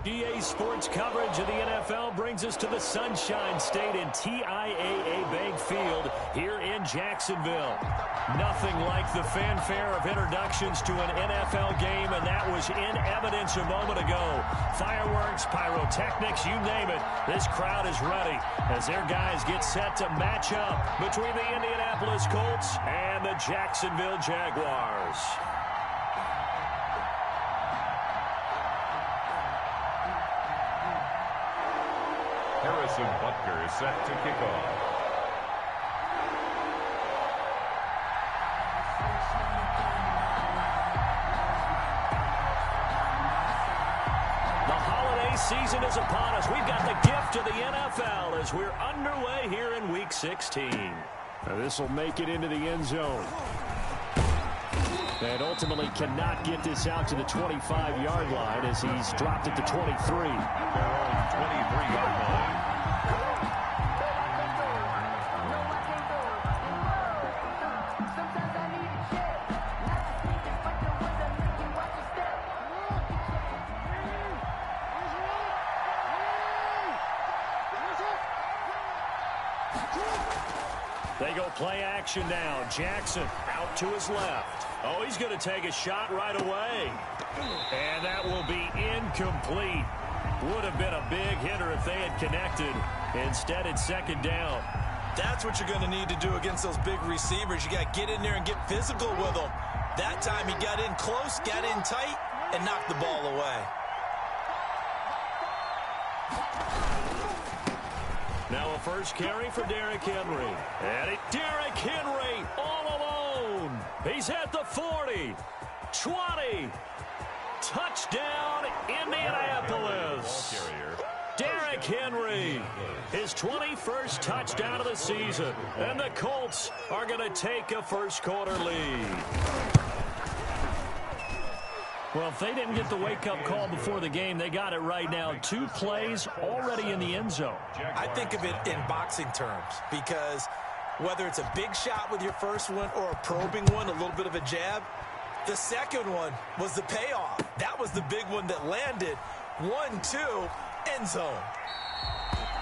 EA Sports coverage of the NFL brings us to the Sunshine State in TIAA Bank Field here in Jacksonville. Nothing like the fanfare of introductions to an NFL game, and that was in evidence a moment ago. Fireworks, pyrotechnics, you name it. This crowd is ready as their guys get set to match up between the Indianapolis Colts and the Jacksonville Jaguars. Harrison Butker is set to kick off. The holiday season is upon us. We've got the gift of the NFL as we're underway here in Week 16. Now this will make it into the end zone. And ultimately cannot get this out to the 25-yard line as he's dropped at the 23. Their own 23-yard line. They go play action now. Jackson out to his left. Oh, he's going to take a shot right away. And that will be incomplete. Would have been a big hitter if they had connected. Instead, it's second down. That's what you're going to need to do against those big receivers. You got to get in there and get physical with them. That time he got in close, got in tight, and knocked the ball away. Now a first carry for Derrick Henry. And Derrick Henry all alone. He's at the 40, 20. Touchdown, Indianapolis. Derrick Henry, his 21st touchdown of the season. And the Colts are going to take a first-quarter lead. Well, if they didn't get the wake-up call before the game, they got it right now. 2 plays already in the end zone. I think of it in boxing terms because whether it's a big shot with your first one or a probing one, a little bit of a jab, the second one was the payoff. That was the big one that landed. 1-2, end zone.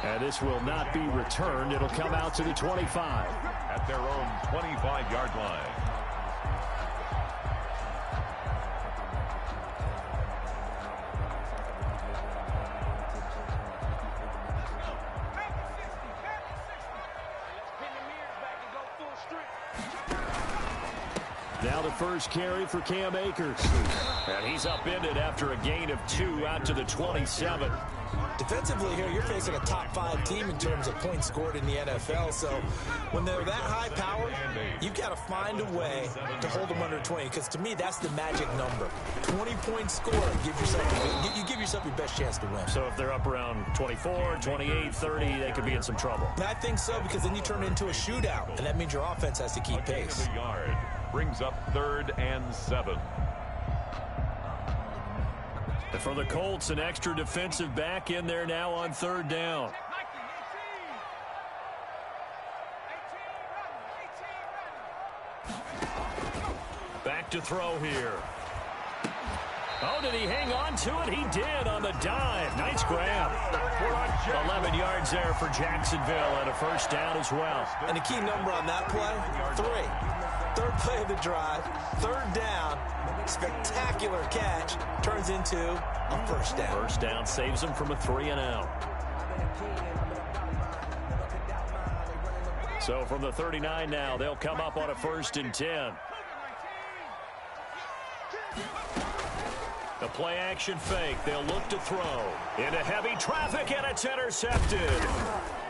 And this will not be returned. It'll come out to the 25. At their own 25-yard line. Now the first carry for Cam Akers. And he's upended after a gain of 2 out to the 27. Defensively here, you're facing a top-5 team in terms of points scored in the NFL. So when they're that high power, you've got to find a way to hold them under 20. Because to me, that's the magic number. 20 points scored. You give yourself your best chance to win. So if they're up around 24, 28, 30, they could be in some trouble. And I think so because then you turn it into a shootout. And that means your offense has to keep pace. Yard brings up 3rd and 7. For the Colts, an extra defensive back in there now on 3rd down. Back to throw here. Oh, did he hang on to it? He did on the dive. Nice grab. 11 yards there for Jacksonville and a first down as well. And the key number on that play, 3. 3rd play of the drive, 3rd down, spectacular catch, turns into a first down. First down saves him from a 3-and-out. So from the 39 now, they'll come up on a 1st and 10. The play-action fake. They'll look to throw. Into heavy traffic, and it's intercepted.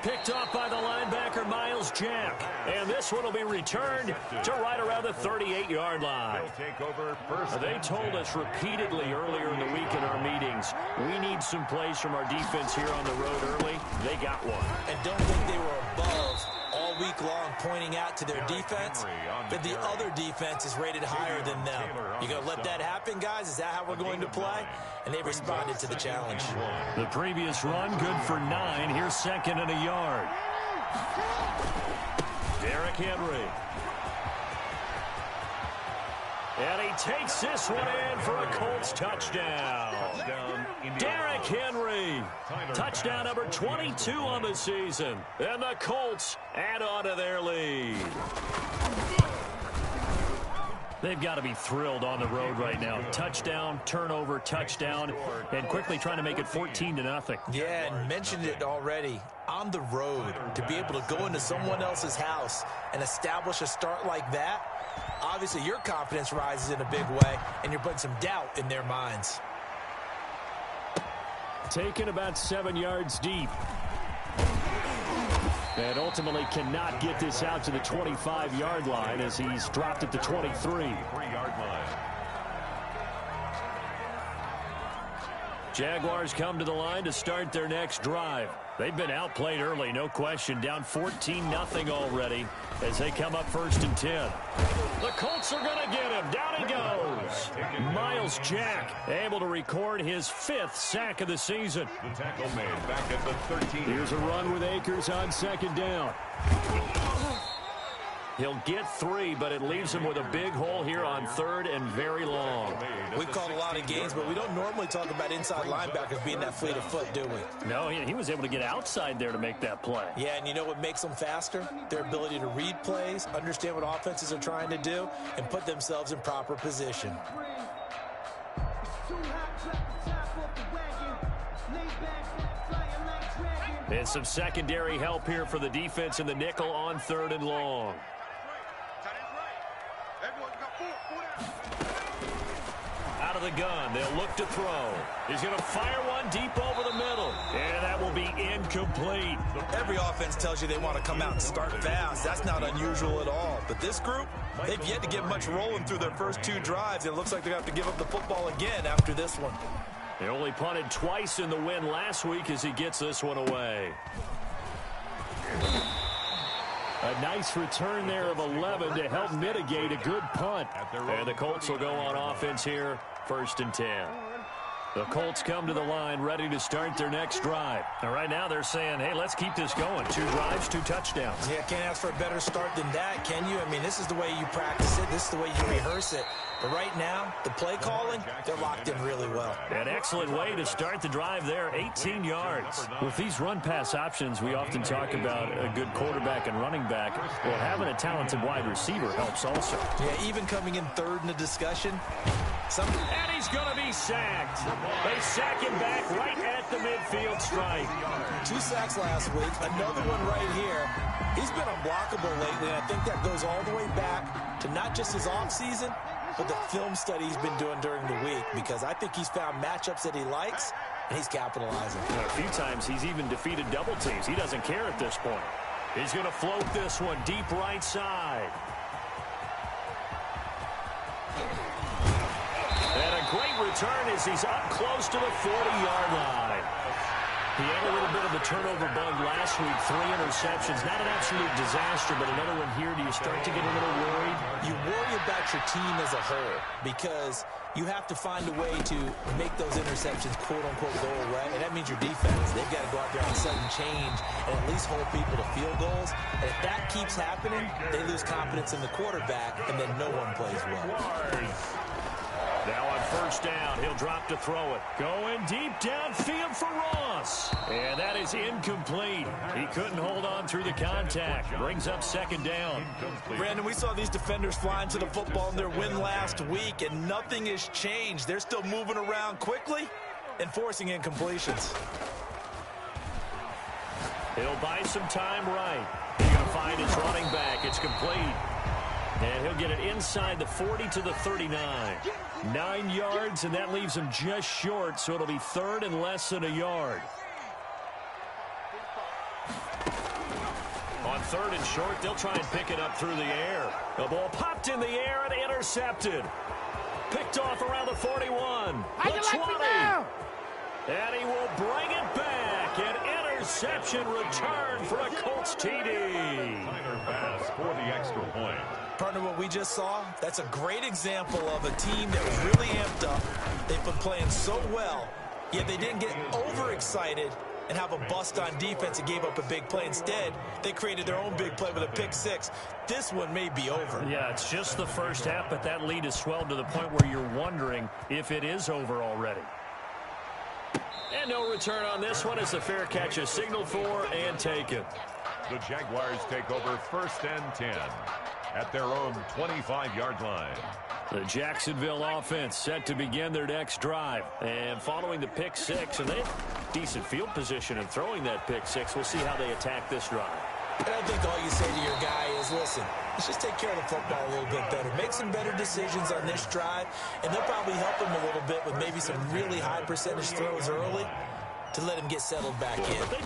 Picked off by the linebacker, Myles Jack. And this one will be returned to right around the 38-yard line. Take over first. They told us repeatedly earlier in the week in our meetings, we need some plays from our defense here on the road early. They got one. And don't think they were above all week long pointing out to their defense that the other defense is rated higher than them. You going to let that happen, guys? Is that how we're going to play? And they responded to the challenge. The previous run, good for 9. Here's 2nd and a yard. Derrick Henry. And he takes this one in for a Colts touchdown. Derrick Henry. Touchdown number 22 on the season. And the Colts add on to their lead. They've got to be thrilled on the road right now. Touchdown, turnover, touchdown, and quickly trying to make it 14-0. Yeah, and mentioned it already. On the road, to be able to go into someone else's house and establish a start like that, obviously your confidence rises in a big way, and you're putting some doubt in their minds. Taken about 7 yards deep. And ultimately cannot get this out to the 25-yard line as he's dropped at the 23. 3-yard line. Jaguars come to the line to start their next drive. They've been outplayed early, no question. Down 14-0 already as they come up 1st and 10. The Colts are going to get him. Down he goes. Miles Jack able to record his 5th sack of the season. The tackle made back at the 13. Here's a run with Akers on 2nd down. He'll get 3, but it leaves him with a big hole here on 3rd and very long. We've called a lot of games, but we don't normally talk about inside linebackers being that fleet of foot, do we? No, he was able to get outside there to make that play. Yeah, and you know what makes them faster? Their ability to read plays, understand what offenses are trying to do, and put themselves in proper position. And some secondary help here for the defense in the nickel on 3rd and long. Out of the gun, they'll look to throw. He's going to fire one deep over the middle. And that will be incomplete. Every offense tells you they want to come out and start fast. That's not unusual at all. But this group, they've yet to get much rolling through their first 2 drives. It looks like they're going to have to give up the football again after this one. They only punted twice in the win last week as he gets this one away. A nice return there of 11 to help mitigate a good punt. And the Colts will go on offense here, 1st and 10. The Colts come to the line ready to start their next drive. And right now they're saying, hey, let's keep this going. 2 drives, 2 touchdowns. Yeah, can't ask for a better start than that, can you? I mean, this is the way you practice it. This is the way you rehearse it. But right now, the play calling, they're locked in really well. An excellent way to start the drive there, 18 yards. With these run-pass options, we often talk about a good quarterback and running back. Well, having a talented wide receiver helps also. Yeah, even coming in 3rd in the discussion. And he's going to be sacked. They sack him back right at the midfield stripe. 2 sacks last week, another one right here. He's been unblockable lately, and I think that goes all the way back to not just his offseason, but the film study he's been doing during the week, because I think he's found matchups that he likes, and he's capitalizing. A few times he's even defeated double teams. He doesn't care at this point. He's going to float this one deep right side. And a great return as he's up close to the 40-yard line. He had a little bit of the turnover bug last week, 3 interceptions. Not an absolute disaster, but another one here. Do you start to get a little worried? You worry about your team as a whole because you have to find a way to make those interceptions, quote-unquote, go away. And that means your defense. They've got to go out there on sudden change and at least hold people to field goals. And if that keeps happening, they lose confidence in the quarterback, and then no one plays well. Now on 1st down, he'll drop to throw it. Going deep downfield for Ross. And that is incomplete. He couldn't hold on through the contact. Brings up 2nd down. Brandon, we saw these defenders flying to the football in their win last week, and nothing has changed. They're still moving around quickly and forcing incompletions. He'll buy some time right. He's going to find his running back. It's complete. And he'll get it inside the 40 to the 39. 9 yards, and that leaves him just short, so it'll be 3rd and less than a yard. On 3rd and short, they'll try and pick it up through the air. The ball popped in the air and intercepted. Picked off around the 41. The 20. And he will bring it back. An interception return for a Colts TD. Minor pass for the extra point. Partner, what we just saw, that's a great example of a team that was really amped up. They've been playing so well, yet they didn't get overexcited and have a bust on defense and gave up a big play. Instead, they created their own big play with a pick six. This one may be over. Yeah, it's just the first half, but that lead has swelled to the point where you're wondering if it is over already. And no return on this one as the fair catch is signaled for and taken. The Jaguars take over 1st and 10 at their own 25-yard line. The Jacksonville offense set to begin their next drive. And following the pick six, and they have decent field position in throwing that pick six. We'll see how they attack this drive. And I think all you say to your guy is, listen, let's just take care of the football a little bit better. Make some better decisions on this drive, and they'll probably help him a little bit with maybe some really high percentage throws early to let him get settled back in. But they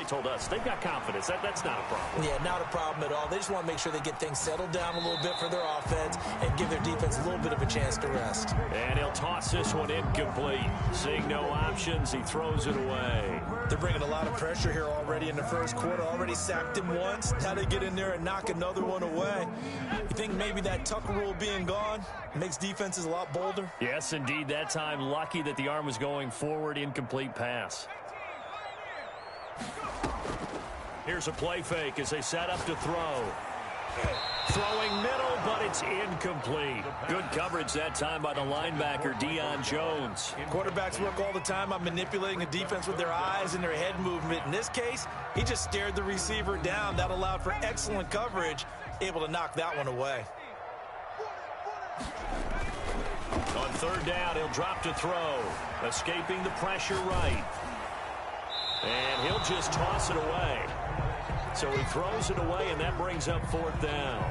told us they've got confidence. That's not a problem. Yeah, not a problem at all. They just want to make sure they get things settled down a little bit for their offense and give their defense a little bit of a chance to rest. And he'll toss this one incomplete. Seeing no options, he throws it away. They're bringing a lot of pressure here already in the first quarter. Already sacked him once. Now they get in there and knock another one away. You think maybe that Tucker rule being gone makes defenses a lot bolder? Yes, indeed. That time, lucky that the arm was going forward. Incomplete pass. Here's a play fake as they set up to throw. Throwing middle, but it's incomplete. Good coverage that time by the linebacker, Deion Jones. Quarterbacks work all the time on manipulating the defense with their eyes and their head movement. In this case, he just stared the receiver down. That allowed for excellent coverage, able to knock that one away. On 3rd down, he'll drop to throw. Escaping the pressure right. And he'll just toss it away. So he throws it away, and that brings up 4th down.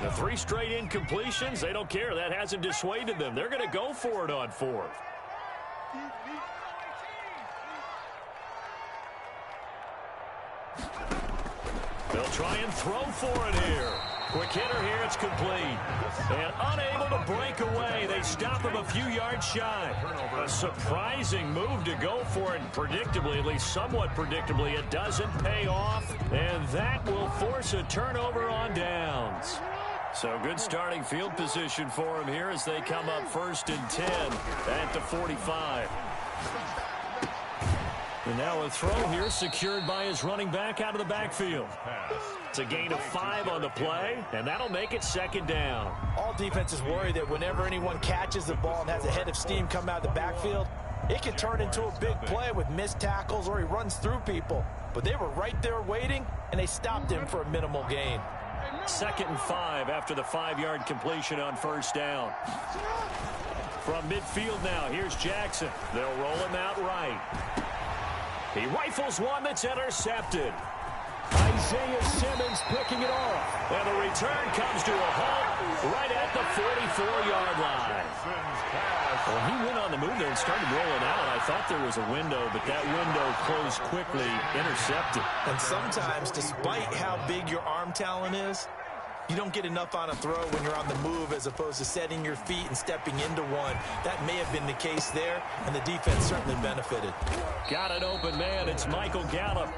The 3 straight incompletions, they don't care. That hasn't dissuaded them. They're going to go for it on 4th. They'll try and throw for it here. Quick hitter here, it's complete. And unable to break away, they stop him a few yards shy. A surprising move to go for it, and predictably, at least somewhat predictably, it doesn't pay off. And that will force a turnover on downs. So good starting field position for him here as they come up 1st and 10 at the 45. And now a throw here secured by his running back out of the backfield. It's a gain of 5 on the play, and that'll make it 2nd down. All defenses worry that whenever anyone catches the ball and has a head of steam come out of the backfield, it can turn into a big play with missed tackles or he runs through people. But they were right there waiting, and they stopped him for a minimal gain. 2nd and 5 after the 5-yard completion on 1st down. From midfield now, here's Jackson. They'll roll him out right. He rifles one that's intercepted. Isaiah Simmons picking it off. And the return comes to a halt right at the 44-yard line. Well, he went on the move there and started rolling out. I thought there was a window, but that window closed quickly, intercepted. And sometimes, despite how big your arm talent is, you don't get enough on a throw when you're on the move as opposed to setting your feet and stepping into one. That may have been the case there, and the defense certainly benefited. Got an open man. It's Michael Gallup.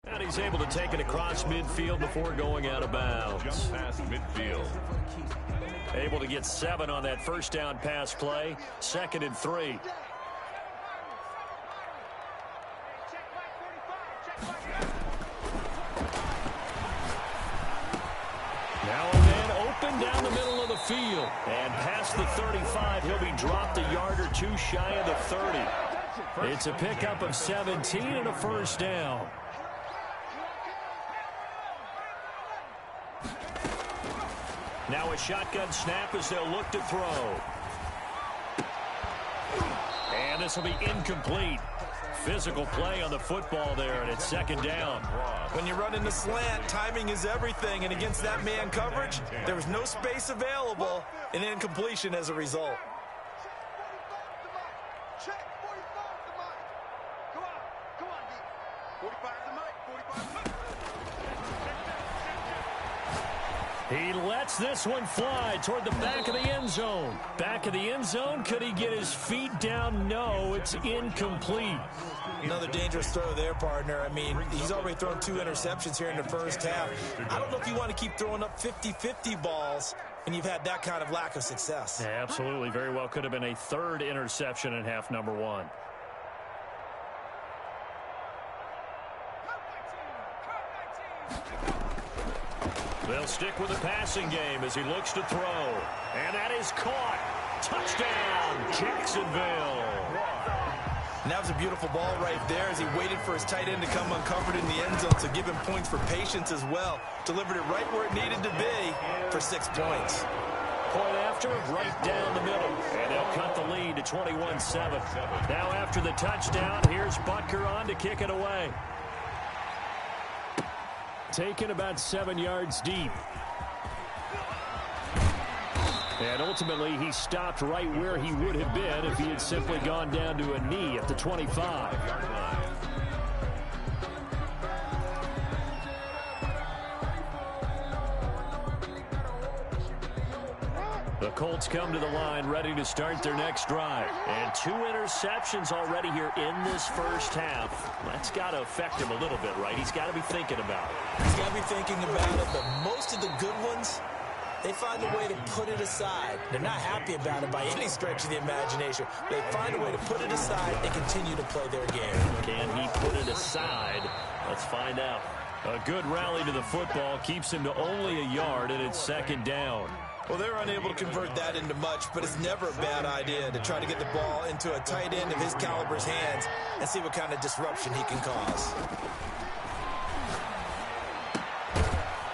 And he's able to take it across midfield before going out of bounds. Just past midfield. Able to get 7 on that 1st down pass play. 2nd and 3. Now and then open down the middle of the field. And past the 35, he'll be dropped a yard or 2 shy of the 30. It's a pickup of 17 and a 1st down. Now a shotgun snap as they'll look to throw. And this will be incomplete. Physical play on the football there, and it's 2nd down. When you run in the slant, timing is everything, and against that man coverage, there was no space available, and incompletion as a result. He lets this one fly toward the back of the end zone. Back of the end zone. Could he get his feet down? No, it's incomplete. Another dangerous throw there, partner. I mean, he's already thrown 2 interceptions here in the first half. I don't know if you want to keep throwing up 50-50 balls when you've had that kind of lack of success. Yeah, absolutely. Very well could have been a 3rd interception in half number 1. They'll stick with the passing game as he looks to throw. And that is caught. Touchdown, Jacksonville. And that was a beautiful ball right there as he waited for his tight end to come uncovered in the end zone to give him points for patience as well. Delivered it right where it needed to be for 6 points. Point after, right down the middle. And they'll cut the lead to 21-7. Now after the touchdown, here's Butker on to kick it away. Taken about 7 yards deep. And ultimately, he stopped right where he would have been if he had simply gone down to a knee at the 25. The Colts come to the line ready to start their next drive. And 2 interceptions already here in this first half. That's got to affect him a little bit, right? He's got to be thinking about it. He's got to be thinking about it, but most of the good ones, they find a way to put it aside. They're not happy about it by any stretch of the imagination. They find a way to put it aside and continue to play their game. Can he put it aside? Let's find out. A good rally to the football keeps him to only a yard, and it's 2nd down. Well, they're unable to convert that into much, but it's never a bad idea to try to get the ball into a tight end of his caliber's hands and see what kind of disruption he can cause.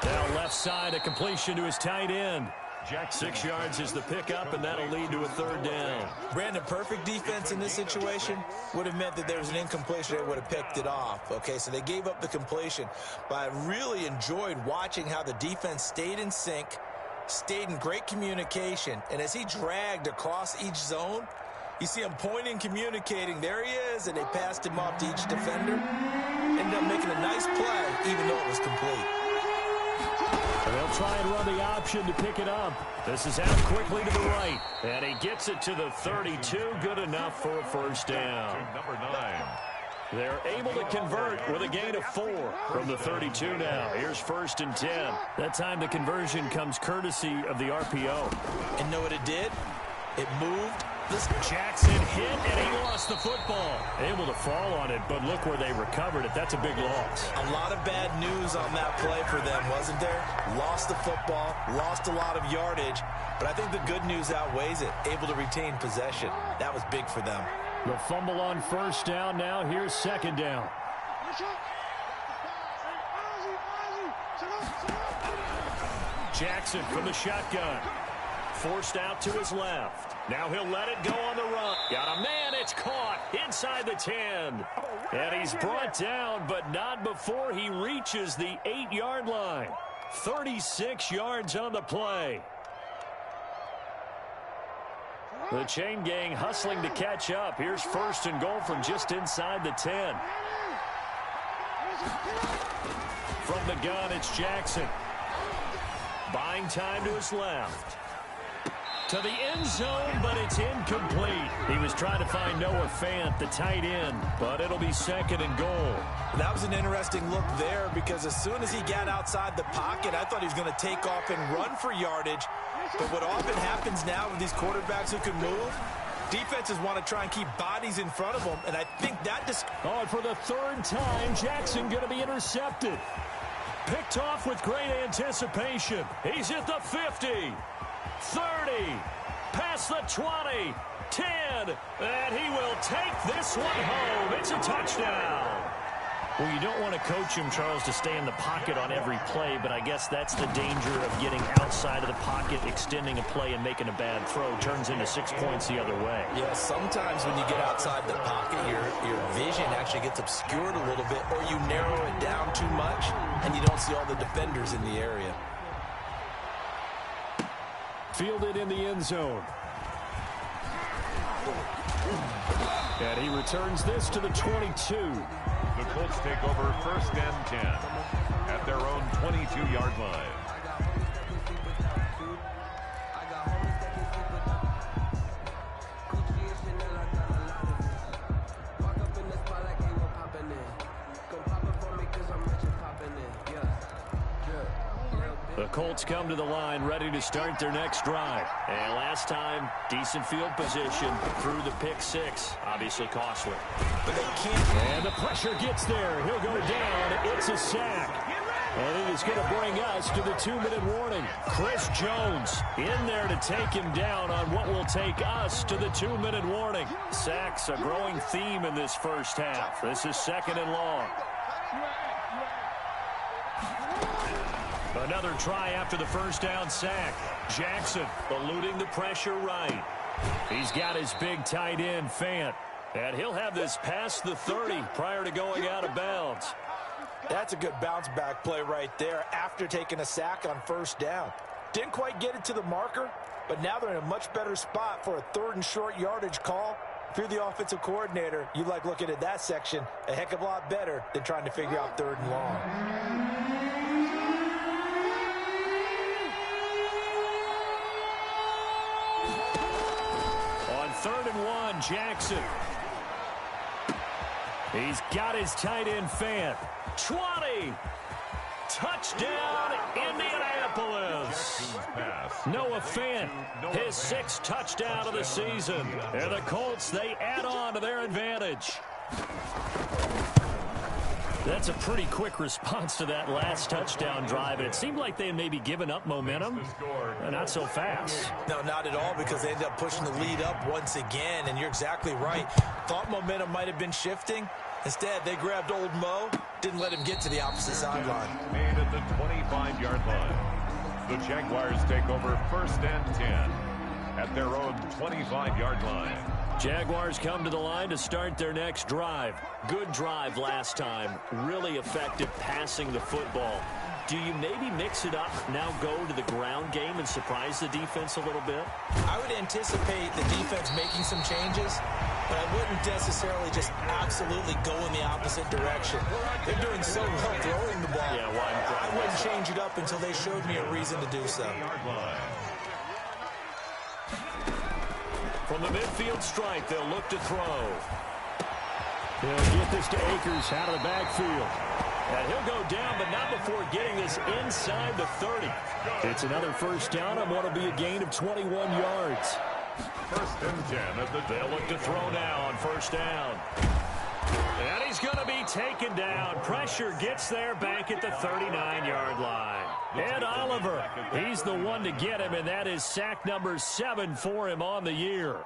Now left side, a completion to his tight end. 6 yards is the pickup, and that'll lead to a 3rd down. Brandon, perfect defense in this situation would have meant that there was an incompletion. They would have picked it off. Okay, so they gave up the completion. But I really enjoyed watching how the defense stayed in sync, stayed in great communication, and as he dragged across each zone, you see him pointing, communicating. There he is, and they passed him off to each defender. Ended up making a nice play, even though it was complete. They'll try and run the option to pick it up. This is out quickly to the right, and he gets it to the 32. Good enough for a 1st down. Number 9. They're able to convert with a gain of 4 from the 32 now. Here's 1st and 10. That time the conversion comes courtesy of the RPO. And know what it did? It moved. Jackson hit, and he lost the football. Able to fall on it, but look where they recovered it. That's a big loss. A lot of bad news on that play for them, wasn't there? Lost the football, lost a lot of yardage, but I think the good news outweighs it. Able to retain possession. That was big for them. The fumble on 1st down now. Here's 2nd down. Jackson from the shotgun. Forced out to his left. Now he'll let it go on the run. Got a man. It's caught inside the 10. And he's brought down, but not before he reaches the 8-yard line. 36 yards on the play. The chain gang hustling to catch up. Here's 1st and goal from just inside the 10. From the gun, it's Jackson. Buying time to his left. To the end zone, but it's incomplete. He was trying to find Noah Fant, the tight end, but it'll be 2nd and goal. That was an interesting look there because as soon as he got outside the pocket, I thought he was going to take off and run for yardage. But what often happens now with these quarterbacks who can move, defenses want to try and keep bodies in front of them, and I think that and for the 3rd time, Jackson going to be intercepted. Picked off with great anticipation. He's at the 50, 30, past the 20, 10, and he will take this one home. It's a touchdown. Well, you don't want to coach him, Charles, to stay in the pocket on every play, but I guess that's the danger of getting outside of the pocket, extending a play, and making a bad throw. Turns into 6 points the other way. Yeah, sometimes when you get outside the pocket, your vision actually gets obscured a little bit, or you narrow it down too much, and you don't see all the defenders in the area. Fielded in the end zone. And he returns this to the 22. The Colts take over 1st and 10 at their own 22-yard line. The Colts come to the line ready to start their next drive. And last time, decent field position through the pick six. Obviously costly. But they can't. And the pressure gets there. He'll go down. It's a sack. And it is going to bring us to the 2-minute warning. Chris Jones in there to take him down on what will take us to the 2-minute warning. Sacks a growing theme in this first half. This is 2nd and long. Another try after the first down sack. Jackson eluding the pressure right. He's got his big tight end, Fant. And he'll have this past the 30 prior to going out of bounds. That's a good bounce-back play right there after taking a sack on first down. Didn't quite get it to the marker, but now they're in a much better spot for a 3rd and short yardage call. If you're the offensive coordinator, you like looking at that section a heck of a lot better than trying to figure out 3rd and long. On 3rd and 1, Jackson. He's got his tight end, Fant. 20. Touchdown, Indianapolis. Noah Fant, his 6th touchdown of the season. And the Colts, they add on to their advantage. That's a pretty quick response to that last touchdown drive. And it seemed like they had maybe given up momentum. Not so fast. No, not at all, because they ended up pushing the lead up once again. And you're exactly right. Thought momentum might have been shifting. Instead, they grabbed old Mo, didn't let him get to the opposite sideline. Made at the 25-yard line. The Jaguars take over 1st and 10 at their own 25-yard line. Jaguars come to the line to start their next drive. Good drive last time. Really effective passing the football. Do you maybe mix it up, now go to the ground game and surprise the defense a little bit? I would anticipate the defense making some changes, but I wouldn't necessarily just absolutely go in the opposite direction. They're doing so well throwing the ball. Yeah, why? I wouldn't change it up until they showed me a reason to do so. From the midfield stripe, they'll look to throw. They'll get this to Akers out of the backfield. And he'll go down, but not before getting this inside the 30. It's another first down on what will be a gain of 21 yards. 1st and 10 at the They'll look to throw now on first down. And he's going to be taken down. Pressure gets there back at the 39-yard line. Ed Oliver, he's the one to get him, and that is sack number 7 for him on the year.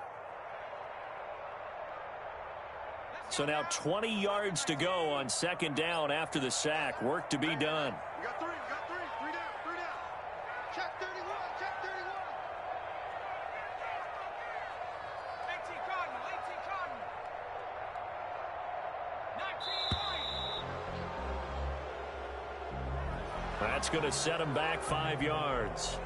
So now 20 yards to go on 2nd down after the sack. Work to be done. We got 3 down. Check 31, check 31. 18 Cardinal, 19 White. That's going to set him back 5 yards.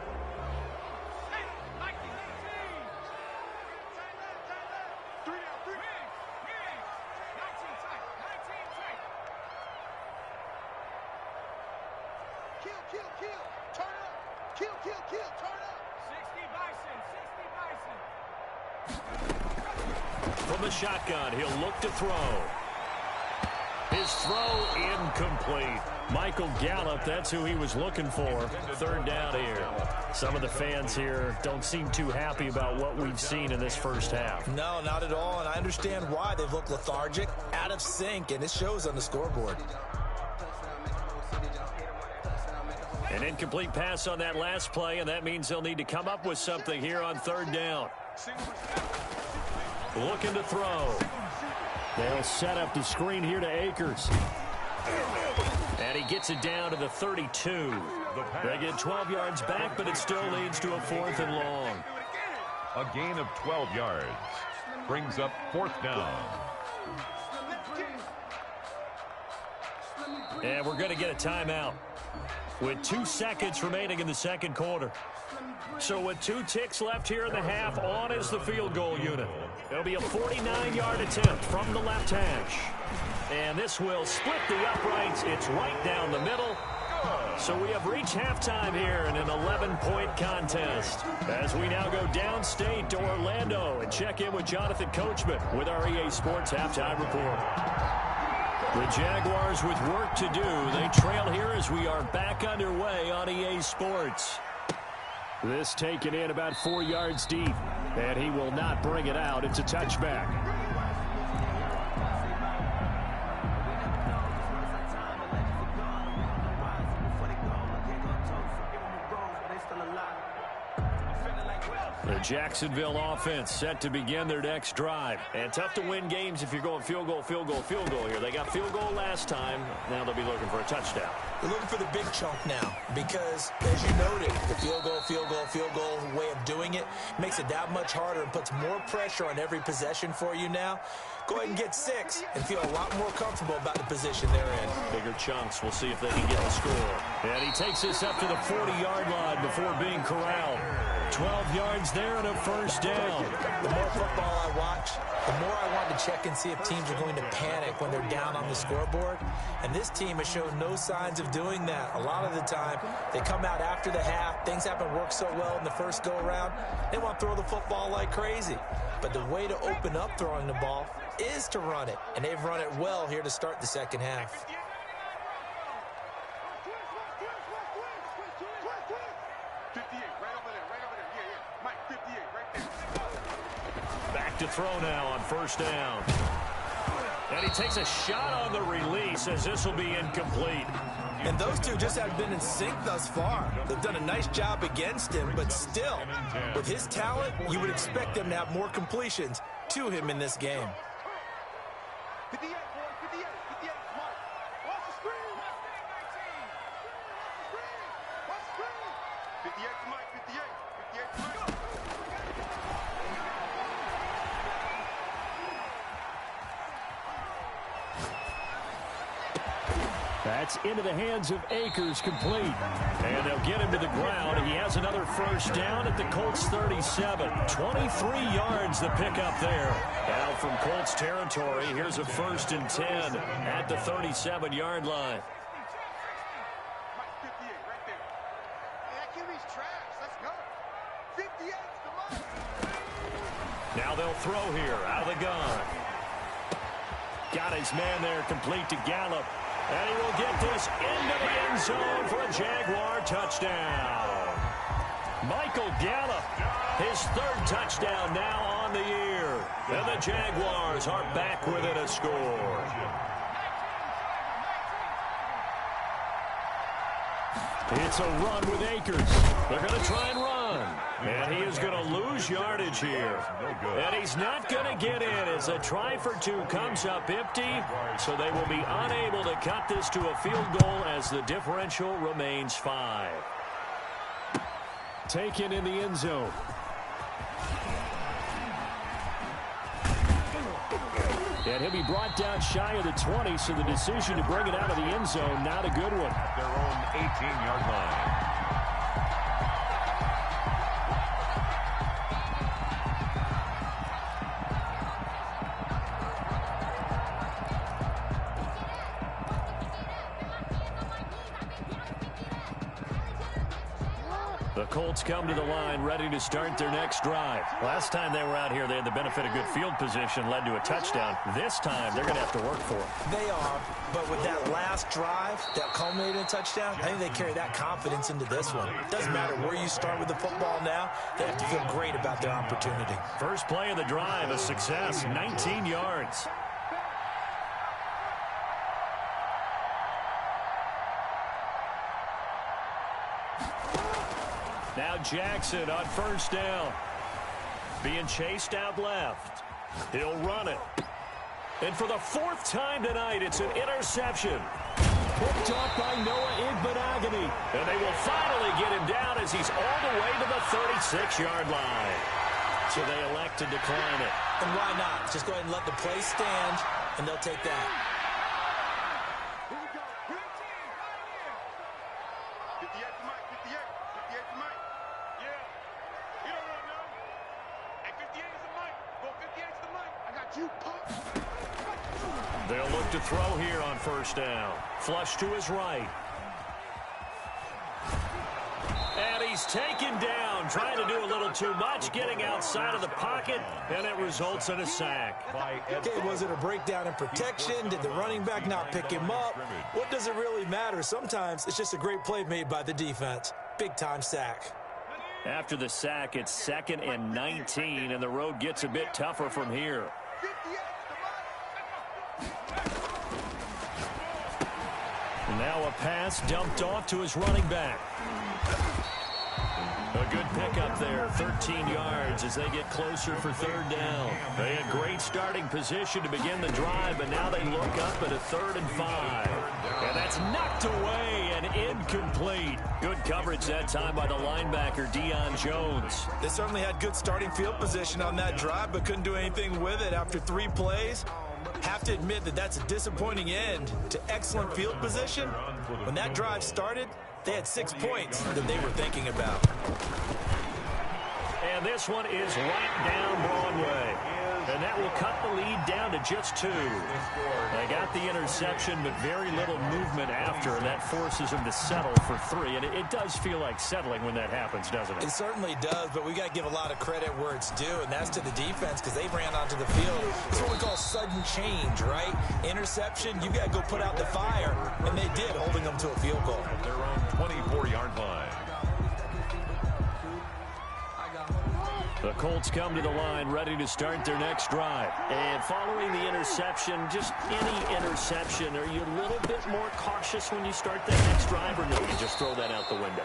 From the shotgun, he'll look to throw. His throw incomplete. Michael Gallup, that's who he was looking for. 3rd down here. Some of the fans here don't seem too happy about what we've seen in this first half. No, not at all, and I understand why. They've looked lethargic, out of sync, and it shows on the scoreboard. An incomplete pass on that last play, and that means they'll need to come up with something here on 3rd down. Looking to throw. They'll set up the screen here to Akers. And he gets it down to the 32. They get 12 yards back, but it still leads to a 4th and long. A gain of 12 yards. Brings up 4th down. And we're going to get a timeout with 2 seconds remaining in the 2nd quarter. So with 2 ticks left here in the half, on is the field goal unit. It'll be a 49-yard attempt from the left hash. And this will split the uprights. It's right down the middle. So we have reached halftime here in an 11-point contest. As we now go downstate to Orlando and check in with Jonathan Coachman with our EA Sports Halftime Report. The Jaguars with work to do. They trail here as we are back underway on EA Sports. This taken in about 4 yards deep, and he will not bring it out. It's a touchback. The Jacksonville offense set to begin their next drive. And tough to win games if you're going field goal, field goal, field goal here. They got field goal last time. Now they'll be looking for a touchdown. They're looking for the big chunk now because, as you noted, the field goal, field goal, field goal way of doing it makes it that much harder and puts more pressure on every possession for you now. Go ahead and get 6 and feel a lot more comfortable about the position they're in. Bigger chunks. We'll see if they can get the score. And he takes this up to the 40-yard line before being corralled. 12 yards there and a first down. The more football I watch, the more I want to check and see if teams are going to panic when they're down on the scoreboard. And this team has shown no signs of doing that. A lot of the time, they come out after the half. Things haven't worked so well in the first go-around. They want to throw the football like crazy. But the way to open up throwing the ball is to run it. And they've run it well here to start the second half. Back to throw now on first down. And he takes a shot on the release as this will be incomplete. And those two just have been in sync thus far. They've done a nice job against him, but still, with his talent, you would expect them to have more completions to him in this game. 58, boy, 58, 58, Mike. Watch the screen. 58 to Mike, 58, 58 to Mike. That's into the hands of Akers, complete. And they'll get him to the ground. He has another first down at the Colts 37. 23 yards the pickup there. Now from Colts territory, here's a 1st and 10 at the 37-yard line. Mike, 58, right there. Hey, that QB's trash. Let's go. 58 to Mike. Now they'll throw here out of the gun. Got his man there, complete to Gallup. And he will get this into the end zone for a Jaguar touchdown. Michael Gallup, his 3rd touchdown now on the year. And the Jaguars are back within a score. It's a run with Akers. They're going to try and run. And he is going to lose yardage here. And he's not going to get in as a try for 2 comes up empty. So they will be unable to cut this to a field goal as the differential remains 5. Taken in the end zone. And he'll be brought down shy of the 20, so the decision to bring it out of the end zone, not a good one. Their own 18-yard line. The Colts come to the line ready to start their next drive. Last time they were out here, they had the benefit of good field position, led to a touchdown. This time, they're going to have to work for it. They are, but with that last drive that culminated in a touchdown, I think they carry that confidence into this one. It doesn't matter where you start with the football now. They have to feel great about their opportunity. First play of the drive, a success, 19 yards. Now Jackson on first down. Being chased out left. He'll run it. And for the 4th time tonight, it's an interception. Picked off by Noah Igbinoghene. And they will finally get him down as he's all the way to the 36-yard line. So they elect to decline it. And why not? Just go ahead and let the play stand, and they'll take that. Here we go. 58 to Mike, 58. 58 to Mike. Yeah. You don't really know. Hey, 58 is the Mike. Go 58 is the Mike. I got you, punk. They'll look to throw here on first down. Flush to his right. And he he's taken down, trying to do a little too much, getting outside of the pocket, and it results in a sack. Okay, was it a breakdown in protection? Did the running back not pick him up? What does it really matter? Sometimes it's just a great play made by the defense. Big-time sack. After the sack, it's 2nd and 19, and the road gets a bit tougher from here. Now a pass dumped off to his running back. A good pickup there, 13 yards as they get closer for 3rd down. They had great starting position to begin the drive, but now they look up at a 3rd and 5. And that's knocked away and incomplete. Good coverage that time by the linebacker, Deion Jones. They certainly had good starting field position on that drive, but couldn't do anything with it after 3 plays. Have to admit that that's a disappointing end to excellent field position. When that drive started, they had 6 points that they were thinking about. And this one is right down Broadway. And that will cut the lead down to just 2. They got the interception, but very little movement after, and that forces them to settle for 3. And it does feel like settling when that happens, doesn't it? It certainly does, but we got to give a lot of credit where it's due, and that's to the defense because they ran onto the field. It's what we call sudden change, right? Interception, you got to go put out the fire, and they did, holding them to a field goal. At their own 24-yard line. The Colts come to the line ready to start their next drive. And following the interception, just any interception, are you a little bit more cautious when you start that next drive, or no, you just throw that out the window?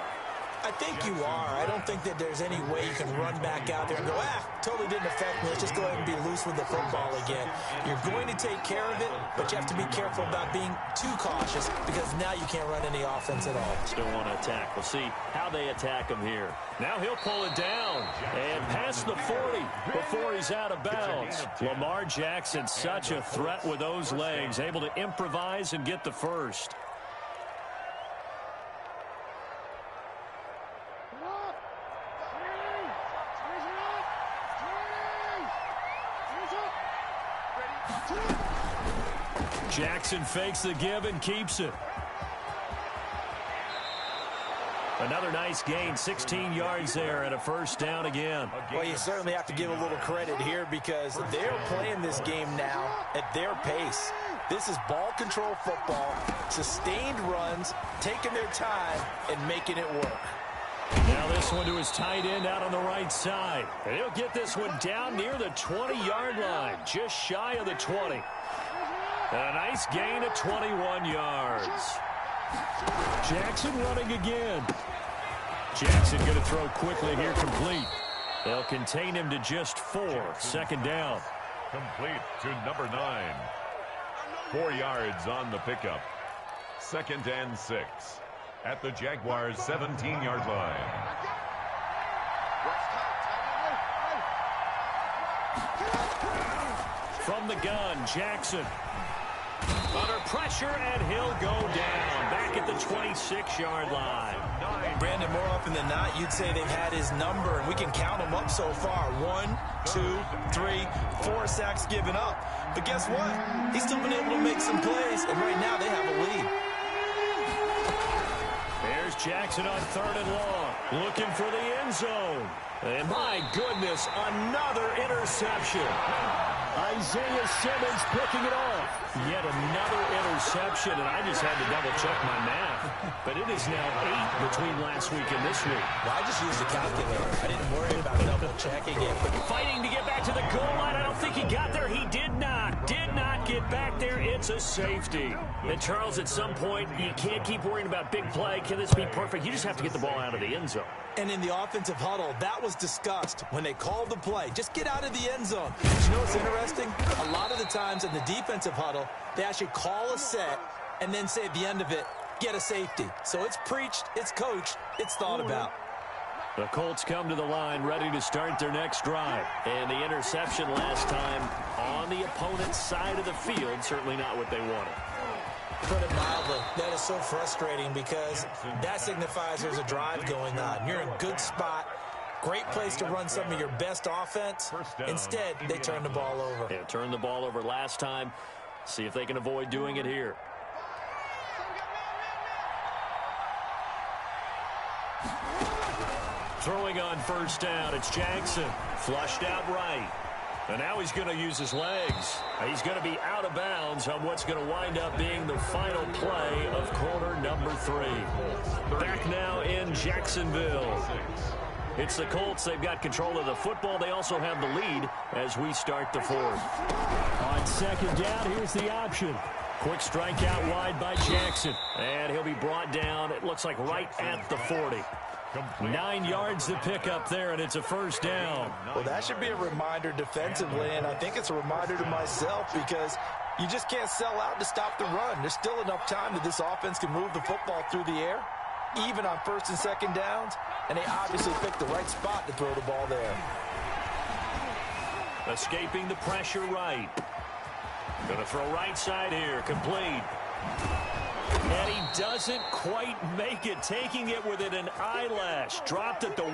I think you are. I don't think that there's any way you can run back out there and go, totally didn't affect me. Let's just go ahead and be loose with the football again. You're going to take care of it, but you have to be careful about being too cautious because now you can't run any offense at all. Still want to attack. We'll see how they attack him here. Now he'll pull it down and past the 40 before he's out of bounds. Lamar Jackson, such a threat with those legs, able to improvise and get the first. Jackson fakes the give and keeps it. Another nice gain, 16 yards there and a 1st down again. Well, you certainly have to give a little credit here because they're playing this game now at their pace. This is ball control football, sustained runs, taking their time and making it work. Now this one to his tight end out on the right side. And he'll get this one down near the 20-yard line, just shy of the 20. And a nice gain of 21 yards. Jackson running again. Jackson going to throw quickly here, complete. They'll contain him to just 4. 2nd down. Complete to number 9. 4 yards on the pickup. 2nd and 6. At the Jaguars' 17-yard line. From the gun, Jackson. Under pressure, and he'll go down. Back at the 26-yard line. Brandon, more often than not, you'd say they've had his number, and we can count them up so far. 1, 2, 3, 4 sacks given up. But guess what? He's still been able to make some plays, and right now they have a lead. There's Jackson on 3rd and long, looking for the end zone. And my goodness, another interception. Isaiah Simmons picking it off. Yet another interception, and I just had to double-check my math. But it is now 8 between last week and this week. Well, I just used a calculator. I didn't worry about double-checking it. Fighting to get back to the goal line. I don't think he got there. He did not get back there. It's a safety. And, Charles, at some point, you can't keep worrying about big play. Can this be perfect? You just have to get the ball out of the end zone. And in the offensive huddle, that was discussed when they called the play. Just get out of the end zone. But you know what's interesting? A lot of the times in the defensive huddle, they actually call a set and then say at the end of it, get a safety. So it's preached, it's coached, it's thought about. The Colts come to the line ready to start their next drive. And the interception last time on the opponent's side of the field, certainly not what they wanted. Put it mildly, that is so frustrating because that signifies there's a drive going on. You're in a good spot, great place to run some of your best offense. Instead, they turn the ball over. Yeah, turned the ball over last time. See if they can avoid doing it here. Throwing on first down, it's Jackson. Flushed out right. And now he's going to use his legs. He's going to be out of bounds on what's going to wind up being the final play of quarter number 3. Back now in Jacksonville. It's the Colts. They've got control of the football. They also have the lead as we start the 4th. On second down, here's the option. Quick strike out wide by Jackson. And he'll be brought down, it looks like, right at the 40. 9 yards to pick up there, and it's a first down. Well, that should be a reminder defensively, and I think it's a reminder to myself because you just can't sell out to stop the run. There's still enough time that this offense can move the football through the air, even on first and second downs, and they obviously picked the right spot to throw the ball there. Escaping the pressure right. Going to throw right side here, complete. And he doesn't quite make it, taking it within an eyelash. Dropped at the 1.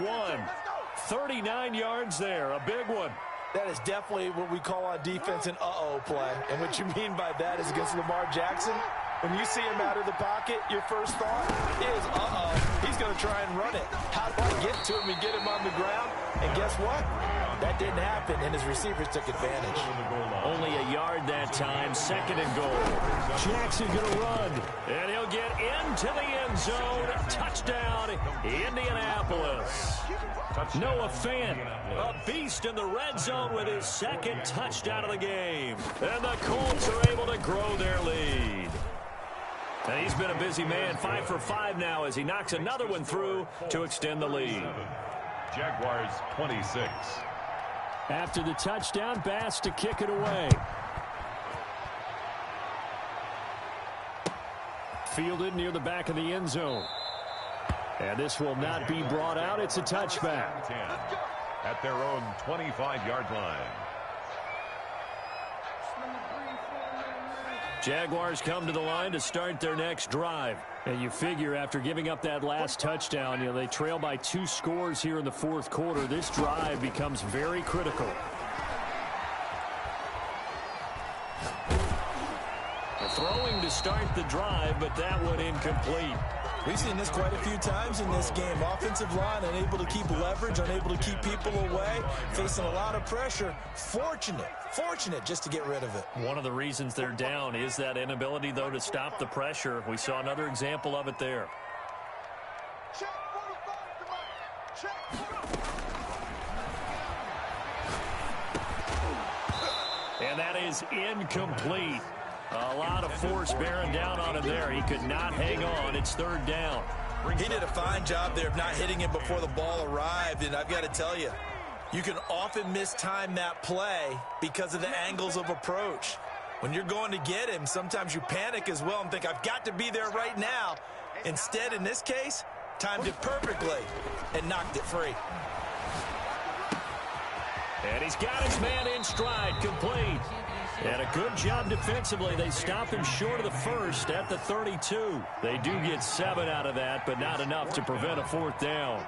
39 yards there, a big one. That is definitely what we call on defense an uh-oh play. And what you mean by that is against Lamar Jackson, when you see him out of the pocket, your first thought is, uh-oh, he's going to try and run it. How do I get to him and get him on the ground? And guess what? That didn't happen, and his receivers took advantage. Only a yard that time, 2nd and goal. Jackson going to run, and he'll get into the end zone. Touchdown, Indianapolis. Noah Fant, a beast in the red zone with his 2nd touchdown of the game. And the Colts are able to grow their lead. And he's been a busy man, 5 for 5 now as he knocks another one through to extend the lead. Jaguars 26. After the touchdown, Bass to kick it away. Fielded near the back of the end zone. And this will not be brought out. It's a touchback. 10 at their own 25-yard line. Jaguars come to the line to start their next drive. And you figure after giving up that last touchdown, they trail by 2 scores here in the 4th quarter. This drive becomes very critical. Throwing to start the drive, but that one incomplete. We've seen this quite a few times in this game. Offensive line unable to keep leverage, unable to keep people away, facing a lot of pressure. Fortunate just to get rid of it. One of the reasons they're down is that inability, though, to stop the pressure. We saw another example of it there. And that is incomplete. A lot of force bearing down on him there. He could not hang on. It's 3rd down. He did a fine job there of not hitting him before the ball arrived, and I've got to tell you, you can often mistime that play because of the angles of approach. When you're going to get him, sometimes you panic as well and think, I've got to be there right now. Instead, in this case, timed it perfectly and knocked it free. And he's got his man in stride, complete. And a good job defensively. They stop him short of the 1st at the 32. They do get 7 out of that, but not enough to prevent a 4th down.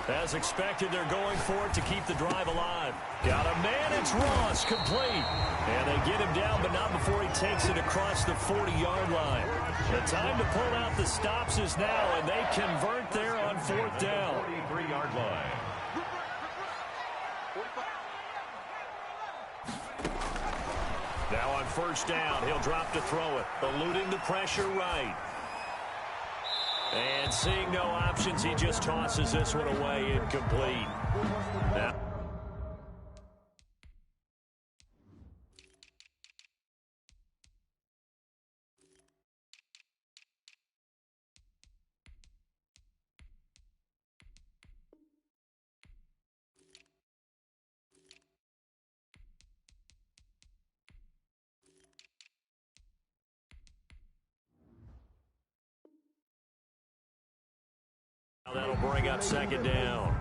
As expected, they're going for it to keep the drive alive. Got a man, it's Ross, complete. And they get him down, but not before he takes it across the 40-yard line. The time to pull out the stops is now, and they convert there on 4th down. 43-yard line. Now on first down, he'll drop to throw it, eluding the pressure right. And seeing no options, he just tosses this one away, incomplete. Now, that'll bring up 2nd down.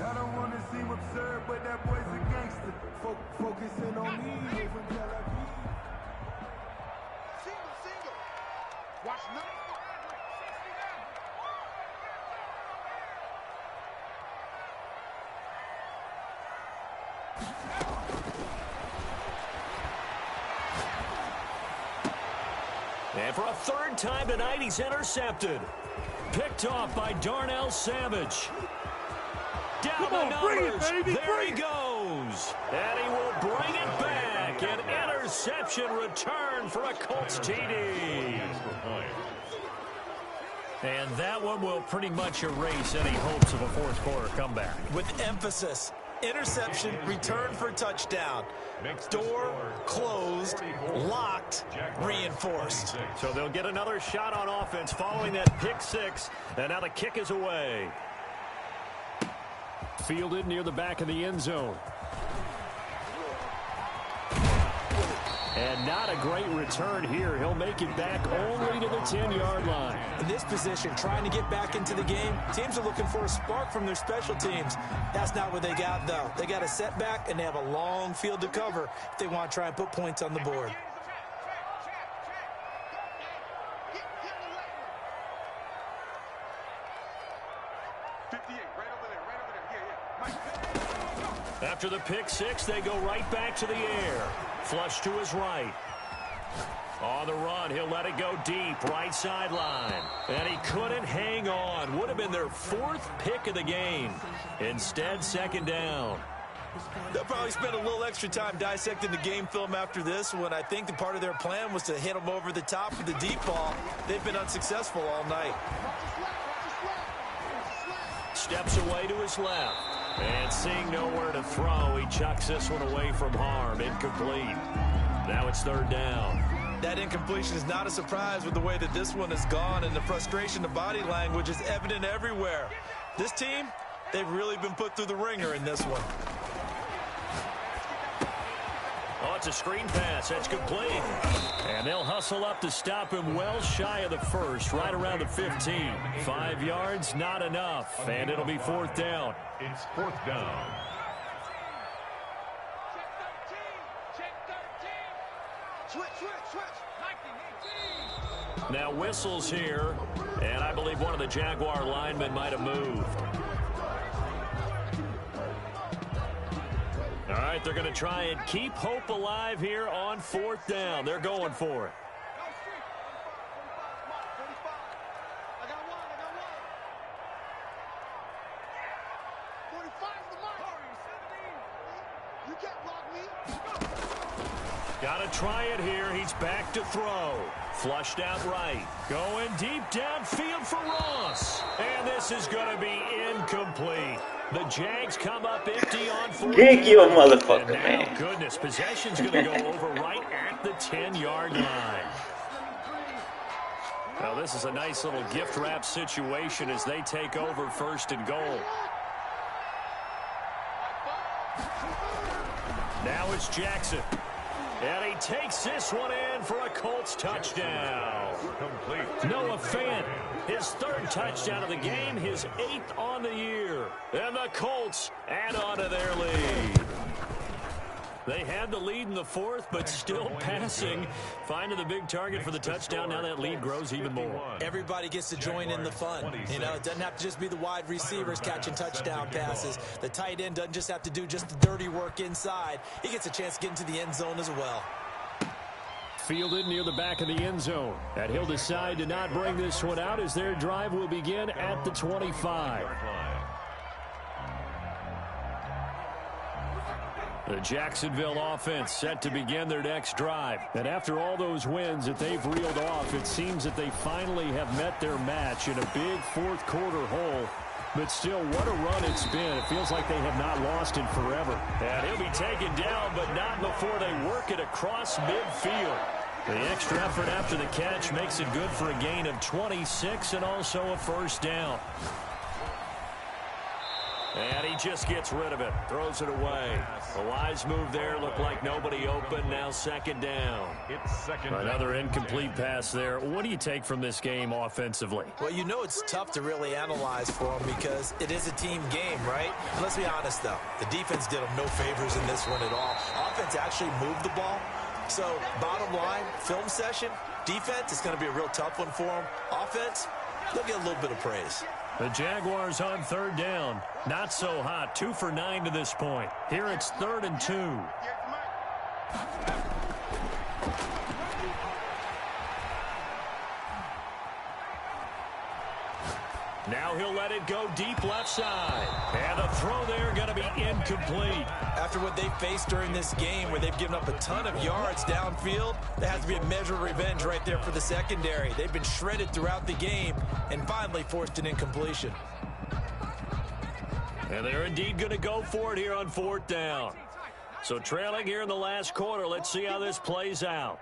I don't want to seem absurd, but that boy's a gangster. Focusing on me over Tel Aviv. Single. Watch nothing. And for a third time tonight, he's intercepted. Picked off by Darnell Savage. Down the numbers. There he goes. And he will bring it back. An interception return for a Colts TD. And that one will pretty much erase any hopes of a fourth quarter comeback. With emphasis, interception, return for touchdown. Door closed, locked, reinforced. So they'll get another shot on offense following that pick six. And now the kick is away. Fielded near the back of the end zone. And not a great return here. He'll make it back only to the 10-yard line. In this position, trying to get back into the game, teams are looking for a spark from their special teams. That's not what they got, though. They got a setback, and they have a long field to cover if they want to try and put points on the board. After the pick six, they go right back to the air. Flush to his right. On the run, he'll let it go deep, right sideline. And he couldn't hang on. Would have been their fourth pick of the game. Instead, second down. They'll probably spend a little extra time dissecting the game film after this one. I think the part of their plan was to hit them over the top with the deep ball. They've been unsuccessful all night. Steps away to his left. And seeing nowhere to throw, he chucks this one away from harm. Incomplete. Now it's third down. That incompletion is not a surprise with the way that this one has gone, and the frustration of body language is evident everywhere. This team, they've really been put through the ringer in this one. Oh, it's a screen pass. That's complete. And they'll hustle up to stop him well shy of the first, right around the 15. 5 yards, not enough. And it'll be fourth down. It's fourth down. Now whistles here, and I believe one of the Jaguar linemen might have moved. All right, they're going to try and keep hope alive here on fourth down. They're going for it. Got to try it here. He's back to throw. Flushed out right. Going deep downfield for Ross. And this is going to be incomplete. The Jags come up empty on fourth. Thank you, motherfucker, man. Goodness, possession's going to go over right at the 10-yard line. Well, this is a nice little gift wrap situation as they take over first and goal. Now it's Jackson. And he takes this one in for a Colts touchdown. Complete. Noah Fant, his third touchdown of the game, his 8th on the year. And the Colts add on to their lead. They had the lead in the fourth, but still passing. Finding the big target for the touchdown. Now that lead grows even more. Everybody gets to join in the fun. You know, it doesn't have to just be the wide receivers catching touchdown passes. The tight end doesn't just have to do just the dirty work inside. He gets a chance to get into the end zone as well. Fielded near the back of the end zone. And he'll decide to not bring this one out as their drive will begin at the 25. The Jacksonville offense set to begin their next drive. And after all those wins that they've reeled off, it seems that they finally have met their match in a big fourth quarter hole. But still, what a run it's been. It feels like they have not lost in forever. And he'll be taken down, but not before they work it across midfield. The extra effort after the catch makes it good for a gain of 26 and also a first down. And he just gets rid of it. Throws it away. The wise move there. Looked like nobody open. Now second down. It's second down. Another incomplete pass there. What do you take from this game offensively? Well, you know it's tough to really analyze for them because it is a team game, right? And let's be honest, though. The defense did them no favors in this one at all. Offense actually moved the ball. So, bottom line, film session, defense is going to be a real tough one for them. Offense, they'll get a little bit of praise. The Jaguars on third down. Not so hot. 2 for 9 to this point. Here it's 3rd and 2. Now he'll let it go deep left side. And the throw there going to be incomplete. After what they faced during this game where they've given up a ton of yards downfield, there has to be a measure of revenge right there for the secondary. They've been shredded throughout the game and finally forced an incompletion. And they're indeed going to go for it here on 4th down. So trailing here in the last quarter, let's see how this plays out.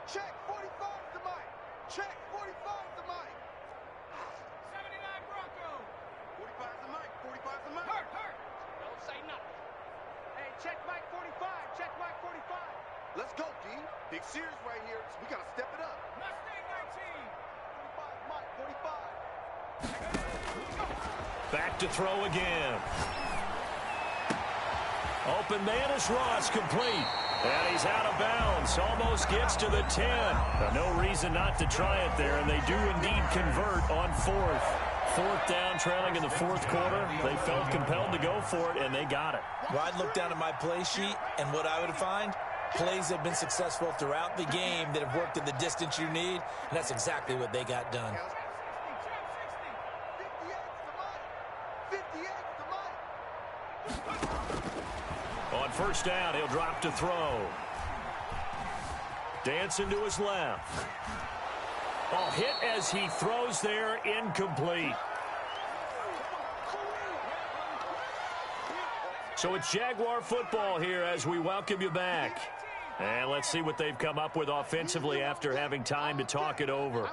Check 45 to Mike. Check 45 to Mike. 79 Bronco. 45 to Mike. 45 to Mike. Hurt. Don't say nothing. Hey, check Mike 45. Check Mike 45. Let's go, D. Big series right here. So we got to step it up. Mustang 19. 45 Mike. 45. Back to throw again. Open man is Ross, complete. And he's out of bounds. Almost gets to the 10. No reason not to try it there, and they do indeed convert on 4th. 4th down, trailing in the 4th quarter. They felt compelled to go for it, and they got it. Well, I'd look down at my play sheet, and what I would find, plays have been successful throughout the game that have worked in the distance you need, and that's exactly what they got done. 58 to Mike. On 1st down, he'll drop to throw. Dancing to his left. Oh, hit as he throws there, incomplete. So it's Jaguar football here as we welcome you back. And let's see what they've come up with offensively after having time to talk it over.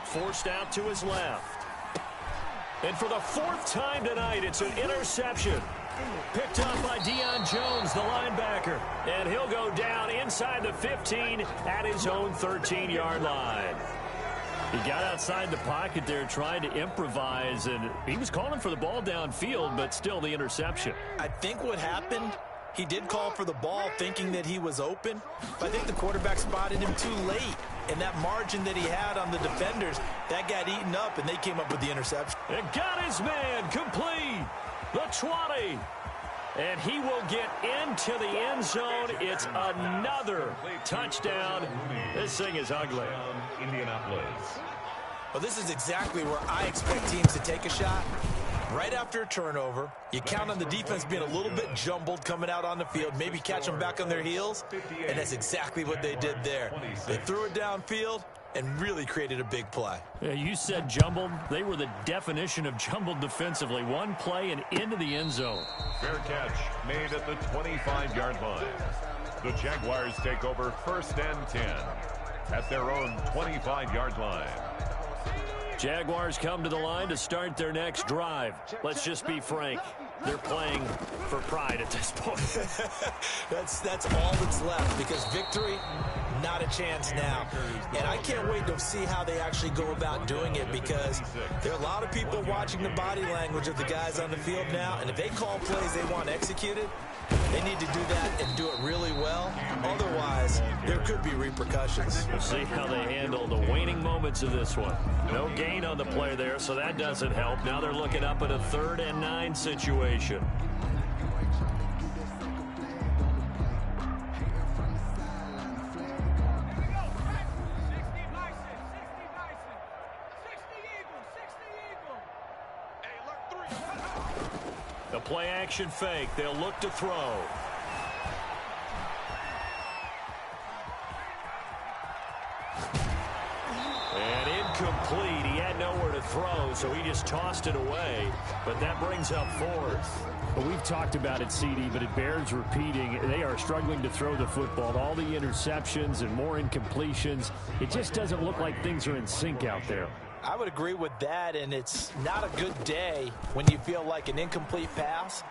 Forced out to his left. And for the 4th time tonight, it's an interception. Picked up by Deion Jones, the linebacker. And he'll go down inside the 15 at his own 13-yard line. He got outside the pocket there, trying to improvise, and he was calling for the ball downfield, but still the interception. I think what happened, he did call for the ball thinking that he was open, but I think the quarterback spotted him too late. And that margin that he had on the defenders, that got eaten up, and they came up with the interception. And got his man complete. The 20. And he will get into the end zone. It's another touchdown. This thing is ugly. Indianapolis. Well, this is exactly where I expect teams to take a shot. Right after a turnover, you count on the defense being a little bit jumbled coming out on the field, maybe catch them back on their heels, and that's exactly what they did there. They threw it downfield and really created a big play. Yeah, you said jumbled. They were the definition of jumbled defensively. One play and into the end zone. Fair catch made at the 25-yard line. The Jaguars take over 1st and 10 at their own 25-yard line. Jaguars come to the line to start their next drive. Let's just be frank. They're playing for pride at this point. That's all that's left, because victory, not a chance now. And I can't wait to see how they actually go about doing it, because there are a lot of people watching the body language of the guys on the field now, and if they call plays they want executed, they need to do that and do it really well. Otherwise, there could be repercussions. We'll see how they handle the waning moments of this one. No gain on the play there, so that doesn't help. Now they're looking up at a 3rd and 9 situation. The play action fake. They'll look to throw. And incomplete. He had nowhere to throw, so he just tossed it away. But that brings up 4th. Well, we've talked about it, CD, but it bears repeating. They are struggling to throw the football. All the interceptions and more incompletions. It just doesn't look like things are in sync out there. I would agree with that, and it's not a good day when you feel like an incomplete pass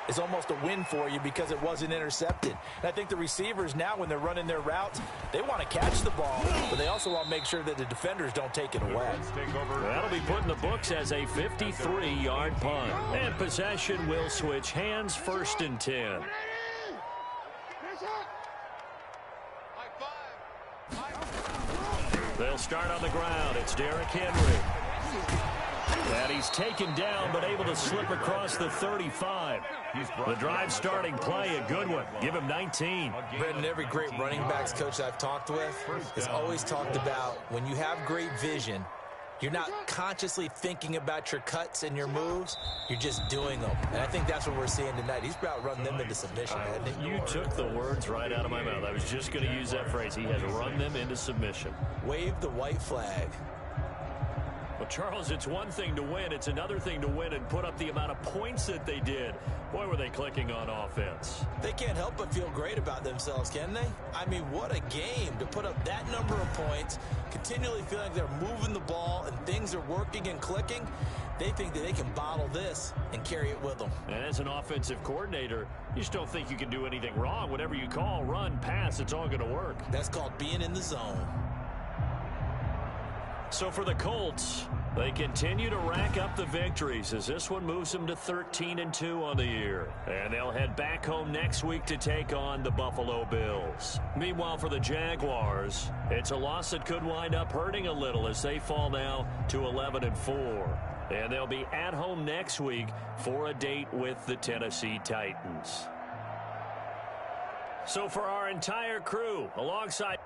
is almost a win for you because it wasn't intercepted. And I think the receivers now, when they're running their routes, they want to catch the ball, but they also want to make sure that the defenders don't take it away. That'll be put in the books as a 53-yard punt. And possession will switch hands, 1st and 10. They'll start on the ground. It's Derrick Henry. And he's taken down, but able to slip across the 35. The drive starting play, a good one. Give him 19. Brendan, every great running backs coach I've talked with has always talked about when you have great vision, you're not consciously thinking about your cuts and your moves. You're just doing them. And I think that's what we're seeing tonight. He's about run them into submission, hasn't he? You took the words right out of my mouth. I was just going to use that phrase. He has run them into submission. Wave the white flag. Well, Charles, it's one thing to win. It's another thing to win and put up the amount of points that they did. Boy, were they clicking on offense. They can't help but feel great about themselves, can they? I mean, what a game to put up that number of points, continually feeling like they're moving the ball and things are working and clicking. They think that they can bottle this and carry it with them. And as an offensive coordinator, you just don't think you can do anything wrong. Whatever you call, run, pass, it's all going to work. That's called being in the zone. So for the Colts, they continue to rack up the victories as this one moves them to 13-2 on the year. And they'll head back home next week to take on the Buffalo Bills. Meanwhile, for the Jaguars, it's a loss that could wind up hurting a little as they fall now to 11-4. And they'll be at home next week for a date with the Tennessee Titans. So for our entire crew, alongside